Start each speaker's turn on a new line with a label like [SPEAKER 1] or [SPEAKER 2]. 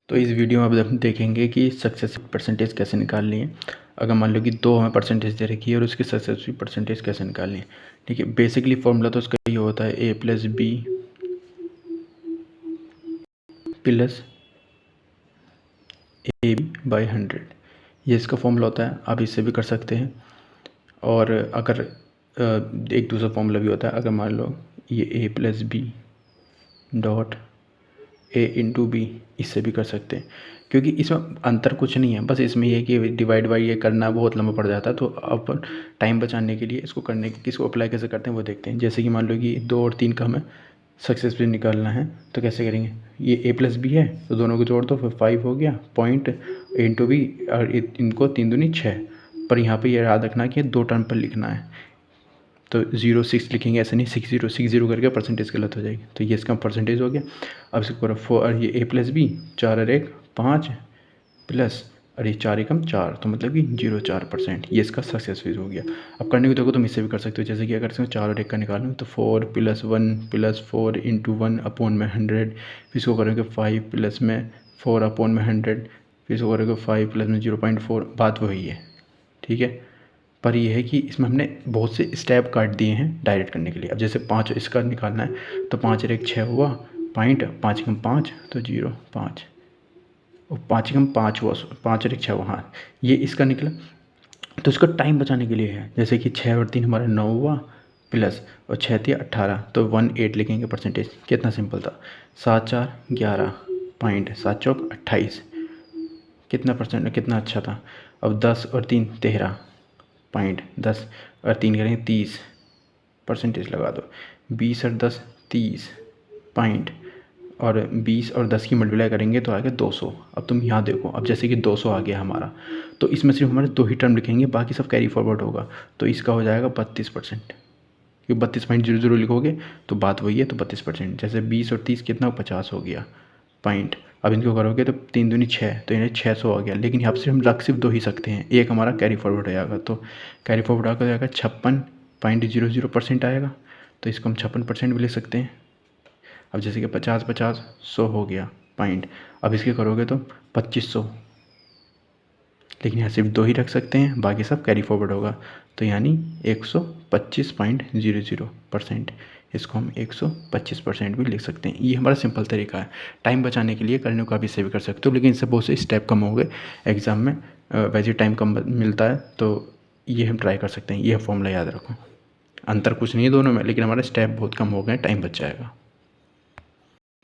[SPEAKER 1] तो इस वीडियो में अब हम देखेंगे कि सक्सेस परसेंटेज कैसे निकालनी है। अगर मान लो कि 2 हमें परसेंटेज दे रखी है और उसकी सक्सेस परसेंटेज कैसे निकालनी है। ठीक है, बेसिकली फॉर्मूला तो उसका ये होता है a plus B plus A B by 100। ये इसका फॉर्मूला होता है, आप इससे भी कर सकते हैं। और अगर एक दूसरा फॉर्मूला भी होता है, अगर मान लो ये a plus B dot A into B, इससे भी कर सकते हैं। क्योंकि इसमें अंतर कुछ नहीं है, बस इसमें ये कि डिवाइड बाई ये करना बहुत लंबा पड़ जाता है। तो अब टाइम बचाने के लिए इसको करने किसको अप्लाई कैसे करते हैं वो देखते हैं। जैसे कि मान लो कि 2 और 3 का हमें सक्सेसफुल निकालना है, तो कैसे करेंगे। ये a प्लस बी है तो दोनों को जोड़ दो, फिर 5 हो गया पॉइंट ए इंटू बी, और इनको 3 दूनी 6। पर यहाँ पे ये याद रखना कि 2 टर्म पर लिखना है, तो 0.6 लिखेंगे, ऐसा नहीं 60 करके परसेंटेज गलत हो जाएगी। तो ये इसका परसेंटेज हो गया। अब इसको करो 4 और ये a प्लस बी, 4 और 1 5 प्लस और ये 4 एकम 4, तो मतलब कि 0.4%। ये इसका सक्सेसफुल हो गया। अब करने को देखो तुम इससे भी कर सकते हो। जैसे कि अगर इसमें 4 और 1 का निकालूँ तो 4 प्लस 1 प्लस 4 इंटू 1 अपॉन में 100, फिर इसको करोगे 5 प्लस में 4 अपॉन में 100, फिर इसको करोगे 5 प्लस में 0.4। बात वही है, ठीक है। पर यह है कि इसमें हमने बहुत से स्टेप काट दिए हैं डायरेक्ट करने के लिए। अब जैसे 5 इसका निकालना है तो 5 और 1 6 हुआ पॉइंट, 5 कम 5 तो 0.5, और 5 कम 5 हुआ, 5 और 1 6 हुआ, हाँ ये इसका निकला। तो इसका टाइम बचाने के लिए है, जैसे कि 6 और 3 हमारा 9 हुआ प्लस और 6 थी 18, तो 18 लिखेंगे परसेंटेज। कितना सिंपल था, 7 4 11 पॉइंट, 7 चौक 28, कितना परसेंट, कितना अच्छा था। अब 10 और 3 13 पॉइंट, 10 और 3 करेंगे 30, परसेंटेज लगा दो। 20 और 10 30 पॉइंट, और 20 और 10 की मल्टीप्लाई करेंगे तो आ गया 200। अब तुम यहाँ देखो, अब जैसे कि 200 आ गया हमारा, तो इसमें सिर्फ हमारे 2 ही टर्म लिखेंगे, बाकी सब कैरी फॉरवर्ड होगा। तो इसका हो जाएगा 32%, क्योंकि 32.00 लिखोगे तो बात वही है, तो 32%। जैसे 20 और 30 कितना 50 हो गया पॉइंट। अब इनको करोगे तो 3 दूनी 6, तो इन्हें 600 आ गया। लेकिन यहाँ से हम रख सिर्फ 2 ही सकते हैं, एक हमारा कैरी फॉरवर्ड हो जाएगा। तो कैरी फॉरवर्ड आकर जाएगा 56.00% आएगा, तो इसको हम 56% भी ले सकते हैं। अब जैसे कि 50 50 100 हो गया पॉइंट। अब इसके करोगे तो 2500, लेकिन यहाँ सिर्फ 2 ही रख सकते हैं, बाकी सब कैरी फॉरवर्ड होगा। तो यानी 125.00%, इसको हम 125% भी लिख सकते हैं। ये हमारा सिंपल तरीका है टाइम बचाने के लिए। करने को आप इससे भी कर सकते हो, लेकिन इससे बहुत से स्टेप कम हो गए एग्ज़ाम में। वैसे टाइम कम मिलता है, तो ये हम ट्राई कर सकते हैं। ये फॉर्मूला याद रखो, अंतर कुछ नहीं है दोनों में, लेकिन हमारे स्टेप बहुत कम हो गए, टाइम बच जाएगा।